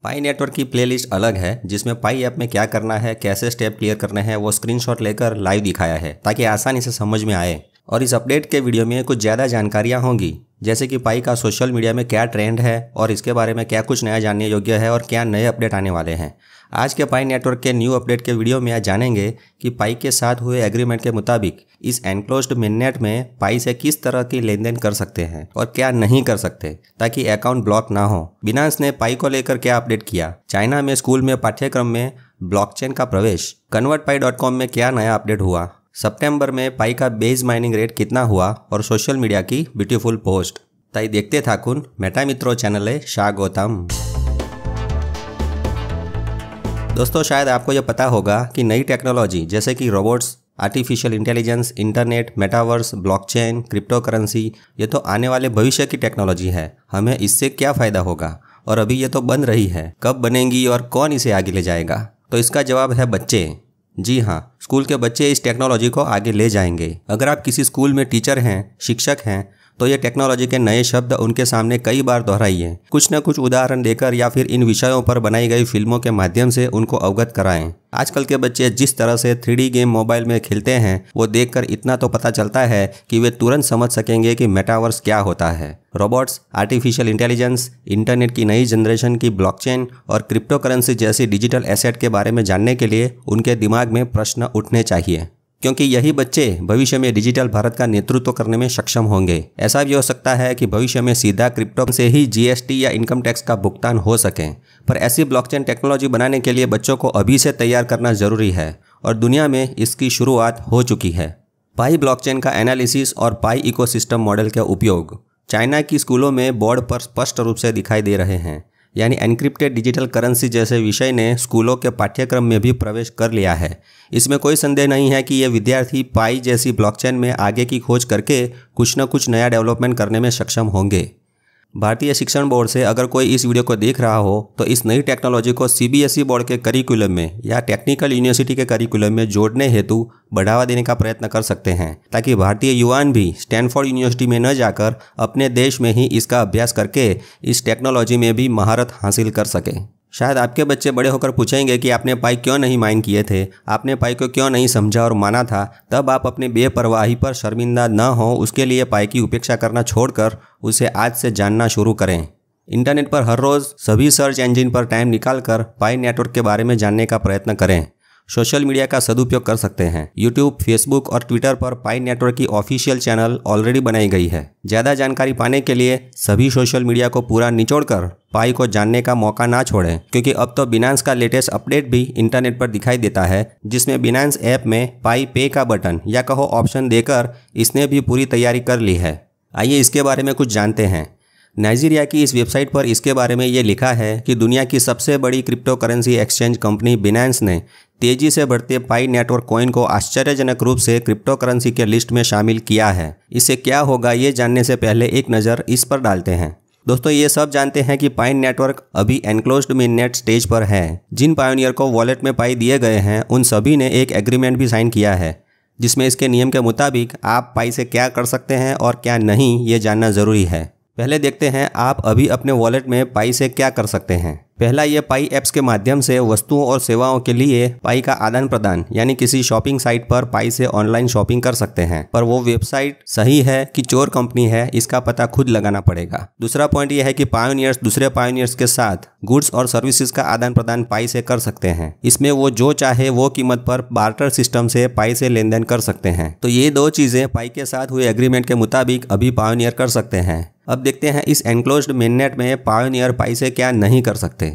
पाई network की playlist अलग है, जिसमें पाई ऐप में क्या करना है, कैसे स्टेप क्लियर करने हैं, वो स्क्रीनशॉट लेकर लाइव दिखाया है ताकि आसानी से समझ में आए। और इस अपडेट के वीडियो में कुछ ज़्यादा जानकारियाँ होंगी, जैसे कि पाई का सोशल मीडिया में क्या ट्रेंड है और इसके बारे में क्या कुछ नया जानने योग्य है और क्या नए अपडेट आने वाले हैं। आज के पाई नेटवर्क के न्यू अपडेट के वीडियो में आज जानेंगे कि पाई के साथ हुए एग्रीमेंट के मुताबिक इस एनक्लोज्ड मिननेट में पाई से किस तरह की लेन देन कर सकते हैं और क्या नहीं कर सकते ताकि अकाउंट ब्लॉक ना हो। बिनांस ने पाई को लेकर क्या अपडेट किया, चाइना में स्कूल में पाठ्यक्रम में ब्लॉकचेन का प्रवेश, convertpai.com में क्या नया अपडेट हुआ, सितंबर में पाई का बेस माइनिंग रेट कितना हुआ और सोशल मीडिया की ब्यूटीफुल पोस्ट। ताई देखते थाकुन मेटा मित्रों चैनल स्वागतम। दोस्तों, शायद आपको यह पता होगा कि नई टेक्नोलॉजी जैसे कि robots, artificial intelligence, internet, metaverse, blockchain, crypto currency, ये तो आने वाले भविष्य की टेक्नोलॉजी है। हमें इससे क्या फ़ायदा होगा और अभी ये तो बन रही है, कब बनेंगी और कौन इसे आगे ले जाएगा? तो इसका जवाब है बच्चे। जी हाँ, स्कूल के बच्चे इस टेक्नोलॉजी को आगे ले जाएंगे। अगर आप किसी स्कूल में टीचर हैं, शिक्षक हैं, तो ये टेक्नोलॉजी के नए शब्द उनके सामने कई बार दोहराइए। कुछ न कुछ उदाहरण देकर या फिर इन विषयों पर बनाई गई फिल्मों के माध्यम से उनको अवगत कराएं। आजकल के बच्चे जिस तरह से 3D गेम मोबाइल में खेलते हैं, वो देखकर इतना तो पता चलता है कि वे तुरंत समझ सकेंगे कि मेटावर्स क्या होता है। रोबोट्स, आर्टिफिशियल इंटेलिजेंस, इंटरनेट की नई जनरेशन की ब्लॉकचेन और क्रिप्टो करेंसी जैसी डिजिटल एसेट के बारे में जानने के लिए उनके दिमाग में प्रश्न उठने चाहिए, क्योंकि यही बच्चे भविष्य में डिजिटल भारत का नेतृत्व करने में सक्षम होंगे। ऐसा भी हो सकता है कि भविष्य में सीधा क्रिप्टो से ही GST या इनकम टैक्स का भुगतान हो सके, पर ऐसी ब्लॉकचेन टेक्नोलॉजी बनाने के लिए बच्चों को अभी से तैयार करना जरूरी है और दुनिया में इसकी शुरुआत हो चुकी है। पाई ब्लॉकचेन का एनालिसिस और पाई इकोसिस्टम मॉडल के उपयोग चाइना की स्कूलों में बोर्ड पर स्पष्ट रूप से दिखाई दे रहे हैं। यानी एनक्रिप्टेड डिजिटल करेंसी जैसे विषय ने स्कूलों के पाठ्यक्रम में भी प्रवेश कर लिया है। इसमें कोई संदेह नहीं है कि ये विद्यार्थी पाई जैसी ब्लॉकचेन में आगे की खोज करके कुछ न कुछ नया डेवलपमेंट करने में सक्षम होंगे। भारतीय शिक्षण बोर्ड से अगर कोई इस वीडियो को देख रहा हो तो इस नई टेक्नोलॉजी को CBSE बोर्ड के करिकुलम में या टेक्निकल यूनिवर्सिटी के करिकुलम में जोड़ने हेतु बढ़ावा देने का प्रयत्न कर सकते हैं, ताकि भारतीय युवान भी स्टैनफोर्ड यूनिवर्सिटी में न जाकर अपने देश में ही इसका अभ्यास करके इस टेक्नोलॉजी में भी महारत हासिल कर सके। शायद आपके बच्चे बड़े होकर पूछेंगे कि आपने पाई क्यों नहीं माइन किए थे, आपने पाई को क्यों नहीं समझा और माना था। तब आप अपने बेपरवाही पर शर्मिंदा न हो, उसके लिए पाई की उपेक्षा करना छोड़कर उसे आज से जानना शुरू करें। इंटरनेट पर हर रोज़ सभी सर्च इंजन पर टाइम निकालकर पाई नेटवर्क के बारे में जानने का प्रयत्न करें। सोशल मीडिया का सदुपयोग कर सकते हैं। यूट्यूब, फेसबुक और ट्विटर पर पाई नेटवर्क की ऑफिशियल चैनल ऑलरेडी बनाई गई है। ज़्यादा जानकारी पाने के लिए सभी सोशल मीडिया को पूरा निचोड़कर पाई को जानने का मौका ना छोड़ें, क्योंकि अब तो बिनांस का लेटेस्ट अपडेट भी इंटरनेट पर दिखाई देता है, जिसमें बिनांस ऐप में पाई पे का बटन या कहो ऑप्शन देकर इसने भी पूरी तैयारी कर ली है। आइए इसके बारे में कुछ जानते हैं। नाइजीरिया की इस वेबसाइट पर इसके बारे में ये लिखा है कि दुनिया की सबसे बड़ी crypto currency exchange company Binance ने तेजी से बढ़ते पाई नेटवर्क कॉइन को आश्चर्यजनक रूप से क्रिप्टो करेंसी के लिस्ट में शामिल किया है। इससे क्या होगा ये जानने से पहले एक नज़र इस पर डालते हैं। दोस्तों, ये सब जानते हैं कि पाई नेटवर्क अभी एनक्लोज्ड मिननेट स्टेज पर है। जिन पायोनियर को वॉलेट में पाई दिए गए हैं उन सभी ने एक एग्रीमेंट भी साइन किया है, जिसमें इसके नियम के मुताबिक आप पाई से क्या कर सकते हैं और क्या नहीं, ये जानना ज़रूरी है। पहले देखते हैं आप अभी अपने वॉलेट में पाई से क्या कर सकते हैं। पहला, ये पाई ऐप्स के माध्यम से वस्तुओं और सेवाओं के लिए पाई का आदान प्रदान, यानी किसी शॉपिंग साइट पर पाई से ऑनलाइन शॉपिंग कर सकते हैं, पर वो वेबसाइट सही है कि चोर कंपनी है, इसका पता खुद लगाना पड़ेगा। दूसरा पॉइंट ये है कि पायोनियर्स दूसरे पायोनियर्स के साथ गुड्स और सर्विसेज का आदान प्रदान पाई से कर सकते हैं। इसमें वो जो चाहे वो कीमत पर बार्टर सिस्टम से पाई से लेन देन कर सकते हैं। तो ये दो चीजें पाई के साथ हुए एग्रीमेंट के मुताबिक अभी पायोनियर कर सकते हैं। अब देखते हैं इस एनक्लोज्ड मेननेट में पायोनियर पाई से क्या नहीं कर सकते।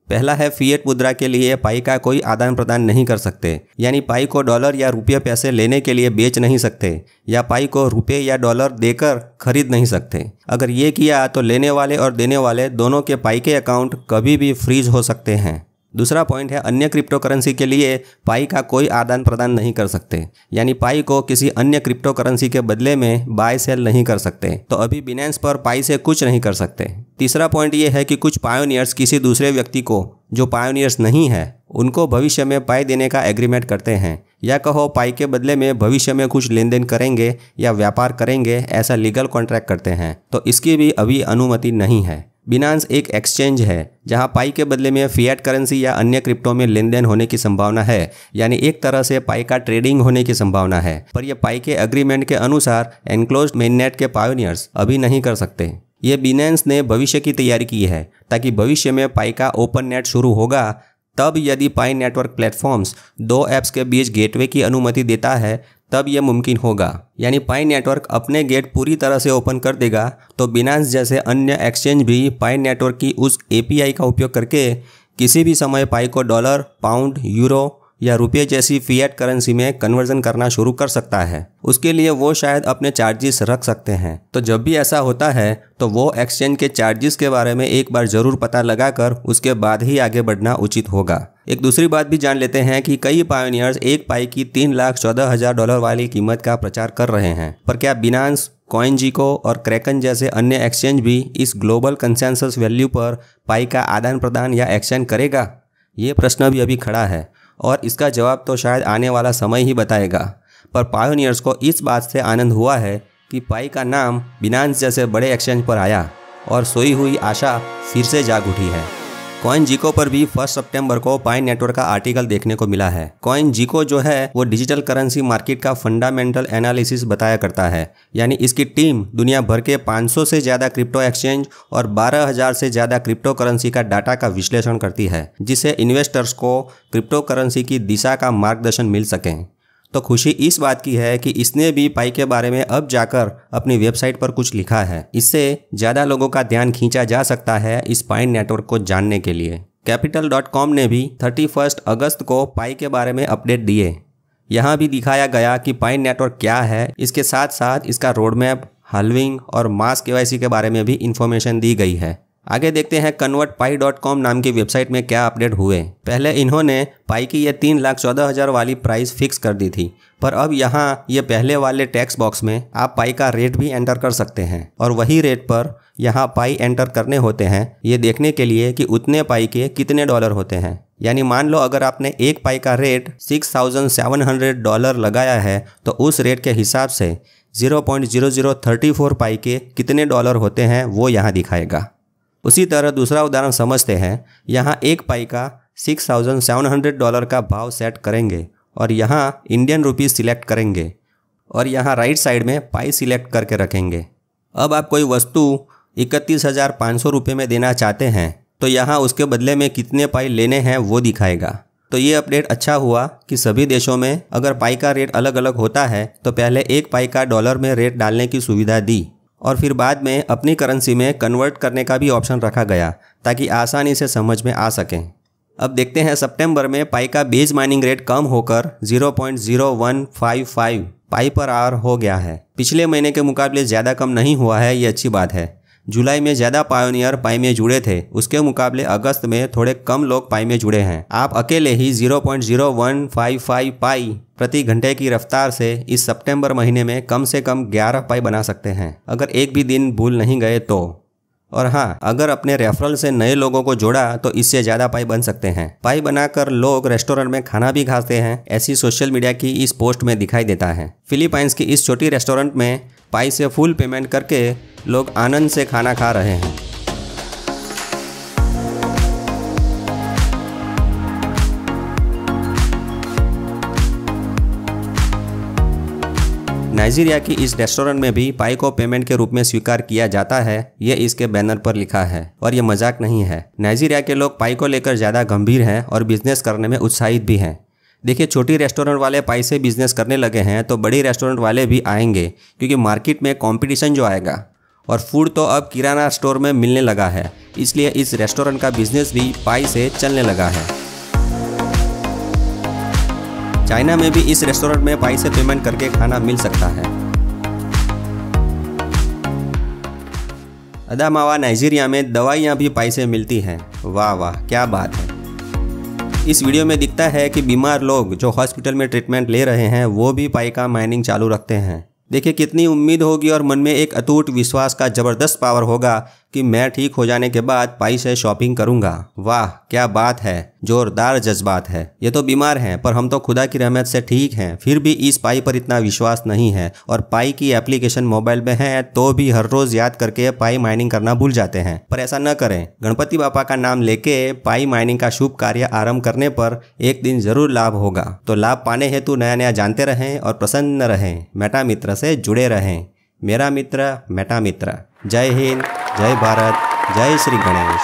पहला है, फिएट मुद्रा के लिए पाई का कोई आदान प्रदान नहीं कर सकते, यानी पाई को डॉलर या रुपये पैसे लेने के लिए बेच नहीं सकते या पाई को रुपये या डॉलर देकर खरीद नहीं सकते। अगर ये किया तो लेने वाले और देने वाले दोनों के पाई के अकाउंट कभी भी फ्रीज हो सकते हैं। दूसरा पॉइंट है, अन्य क्रिप्टो करेंसी के लिए पाई का कोई आदान प्रदान नहीं कर सकते, यानी पाई को किसी अन्य क्रिप्टो करेंसी के बदले में बाय सेल नहीं कर सकते। तो अभी बिनेंस पर पाई से कुछ नहीं कर सकते। तीसरा पॉइंट ये है कि कुछ पायोनियर्स किसी दूसरे व्यक्ति को जो पायोनियर्स नहीं है उनको भविष्य में पाई देने का एग्रीमेंट करते हैं, या कहो पाई के बदले में भविष्य में कुछ लेन देन करेंगे या व्यापार करेंगे, ऐसा लीगल कॉन्ट्रैक्ट करते हैं। तो इसकी भी अभी अनुमति नहीं है। बिनांस एक एक्सचेंज है जहां पाई के बदले में फिएट करेंसी या अन्य क्रिप्टो में लेन देन होने की संभावना है, यानी एक तरह से पाई का ट्रेडिंग होने की संभावना है। पर यह पाई के एग्रीमेंट के अनुसार एनक्लोज्ड मेननेट के पायोनियर्स अभी नहीं कर सकते। ये बिनांस ने भविष्य की तैयारी की है ताकि भविष्य में पाई का ओपन नेट शुरू होगा तब यदि पाई नेटवर्क प्लेटफॉर्म्स दो ऐप्स के बीच गेटवे की अनुमति देता है तब यह मुमकिन होगा, यानी पाई नेटवर्क अपने गेट पूरी तरह से ओपन कर देगा तो बिनांस जैसे अन्य एक्सचेंज भी पाई नेटवर्क की उस एपीआई का उपयोग करके किसी भी समय पाई को डॉलर, पाउंड, यूरो या रुपये जैसी फिएट करेंसी में कन्वर्जन करना शुरू कर सकता है। उसके लिए वो शायद अपने चार्जेस रख सकते हैं। तो जब भी ऐसा होता है तो वो एक्सचेंज के चार्जेस के बारे में एक बार जरूर पता लगाकर उसके बाद ही आगे बढ़ना उचित होगा। एक दूसरी बात भी जान लेते हैं कि कई पायोनियर्स एक पाई की $3,14,000 वाली कीमत का प्रचार कर रहे हैं। पर क्या बिनांस, CoinGecko और क्रैकन जैसे अन्य एक्सचेंज भी इस ग्लोबल कंसेंसस वैल्यू पर पाई का आदान प्रदान या एक्सचेंज करेगा? ये प्रश्न भी अभी खड़ा है और इसका जवाब तो शायद आने वाला समय ही बताएगा। पर पायोनियर्स को इस बात से आनंद हुआ है कि पाई का नाम बिनांस जैसे बड़े एक्सचेंज पर आया और सोई हुई आशा फिर से जाग उठी है। CoinGecko पर भी 1 सितंबर को पाई नेटवर्क का आर्टिकल देखने को मिला है। CoinGecko जो है वो डिजिटल करेंसी मार्केट का फंडामेंटल एनालिसिस बताया करता है, यानी इसकी टीम दुनिया भर के 500 से ज़्यादा क्रिप्टो एक्सचेंज और 12,000 से ज़्यादा क्रिप्टो करेंसी का डाटा का विश्लेषण करती है, जिससे इन्वेस्टर्स को क्रिप्टो करेंसी की दिशा का मार्गदर्शन मिल सके। तो खुशी इस बात की है कि इसने भी पाई के बारे में अब जाकर अपनी वेबसाइट पर कुछ लिखा है। इससे ज़्यादा लोगों का ध्यान खींचा जा सकता है इस पाई नेटवर्क को जानने के लिए। Capital.com ने भी 31 अगस्त को पाई के बारे में अपडेट दिए। यहाँ भी दिखाया गया कि पाई नेटवर्क क्या है, इसके साथ साथ इसका रोडमैप, हाल्विंग और मास KYC के बारे में भी इंफॉर्मेशन दी गई है। आगे देखते हैं convertpi.com नाम की वेबसाइट में क्या अपडेट हुए। पहले इन्होंने पाई की ये 3,14,000 वाली प्राइस फिक्स कर दी थी, पर अब यहाँ ये पहले वाले टेक्स्ट बॉक्स में आप पाई का रेट भी एंटर कर सकते हैं और वही रेट पर यहाँ पाई एंटर करने होते हैं, ये देखने के लिए कि उतने पाई के कितने डॉलर होते हैं। यानी मान लो अगर आपने एक पाई का रेट $6,700 लगाया है तो उस रेट के हिसाब से 0.0034 पाई के कितने डॉलर होते हैं वो यहाँ दिखाएगा। उसी तरह दूसरा उदाहरण समझते हैं। यहाँ एक पाई का $6,700 का भाव सेट करेंगे और यहाँ इंडियन रुपीज़ सिलेक्ट करेंगे और यहाँ राइट साइड में पाई सिलेक्ट करके रखेंगे। अब आप कोई वस्तु 31,500 रुपये में देना चाहते हैं तो यहाँ उसके बदले में कितने पाई लेने हैं वो दिखाएगा। तो ये अपडेट अच्छा हुआ कि सभी देशों में अगर पाई का रेट अलग अलग होता है तो पहले एक पाई का डॉलर में रेट डालने की सुविधा दी और फिर बाद में अपनी करेंसी में कन्वर्ट करने का भी ऑप्शन रखा गया ताकि आसानी से समझ में आ सकें। अब देखते हैं सितंबर में पाई का बेस माइनिंग रेट कम होकर 0.0155 पाई पर आवर हो गया है। पिछले महीने के मुकाबले ज़्यादा कम नहीं हुआ है, ये अच्छी बात है। जुलाई में ज़्यादा पायोनियर पाई में जुड़े थे, उसके मुकाबले अगस्त में थोड़े कम लोग पाई में जुड़े हैं। आप अकेले ही 0.0155 पाई प्रति घंटे की रफ्तार से इस सितंबर महीने में कम से कम 11 पाई बना सकते हैं, अगर एक भी दिन भूल नहीं गए तो। और हाँ, अगर अपने रेफरल से नए लोगों को जोड़ा तो इससे ज़्यादा पाई बन सकते हैं। पाई बनाकर लोग रेस्टोरेंट में खाना भी खाते हैं, ऐसी सोशल मीडिया की इस पोस्ट में दिखाई देता है। फिलीपाइंस की इस छोटी रेस्टोरेंट में पाई से फुल पेमेंट करके लोग आनंद से खाना खा रहे हैं। नाइजीरिया की इस रेस्टोरेंट में भी पाई को पेमेंट के रूप में स्वीकार किया जाता है, ये इसके बैनर पर लिखा है और ये मजाक नहीं है। नाइजीरिया के लोग पाई को लेकर ज़्यादा गंभीर हैं और बिजनेस करने में उत्साहित भी हैं। देखिए, छोटी रेस्टोरेंट वाले पाई से बिजनेस करने लगे हैं तो बड़ी रेस्टोरेंट वाले भी आएंगे, क्योंकि मार्केट में कंपटीशन जो आएगा और फूड तो अब किराना स्टोर में मिलने लगा है, इसलिए इस रेस्टोरेंट का बिजनेस भी पाई से चलने लगा है। चाइना में भी इस रेस्टोरेंट में पाई से पेमेंट करके खाना मिल सकता है। अदामावा नाइजीरिया में दवाइयाँ भी पाई से मिलती हैं। वाह वाह, क्या बात है। इस वीडियो में दिखता है कि बीमार लोग जो हॉस्पिटल में ट्रीटमेंट ले रहे हैं वो भी पाई का माइनिंग चालू रखते हैं। देखिए, कितनी उम्मीद होगी और मन में एक अटूट विश्वास का ज़बरदस्त पावर होगा कि मैं ठीक हो जाने के बाद पाई से शॉपिंग करूंगा। वाह क्या बात है, जोरदार जज्बात है। ये तो बीमार हैं पर हम तो खुदा की रहमत से ठीक हैं, फिर भी इस पाई पर इतना विश्वास नहीं है और पाई की एप्लीकेशन मोबाइल में है तो भी हर रोज याद करके पाई माइनिंग करना भूल जाते हैं। पर ऐसा न करें, गणपति बापा का नाम लेके पाई माइनिंग का शुभ कार्य आरंभ करने पर एक दिन जरूर लाभ होगा। तो लाभ पाने हेतु नया नया जानते रहें और प्रसन्न रहें, मेटा मित्र से जुड़े रहें। मेरा मित्र मेटा मित्र। जय हिंद, जय भारत, जय श्री गणेश।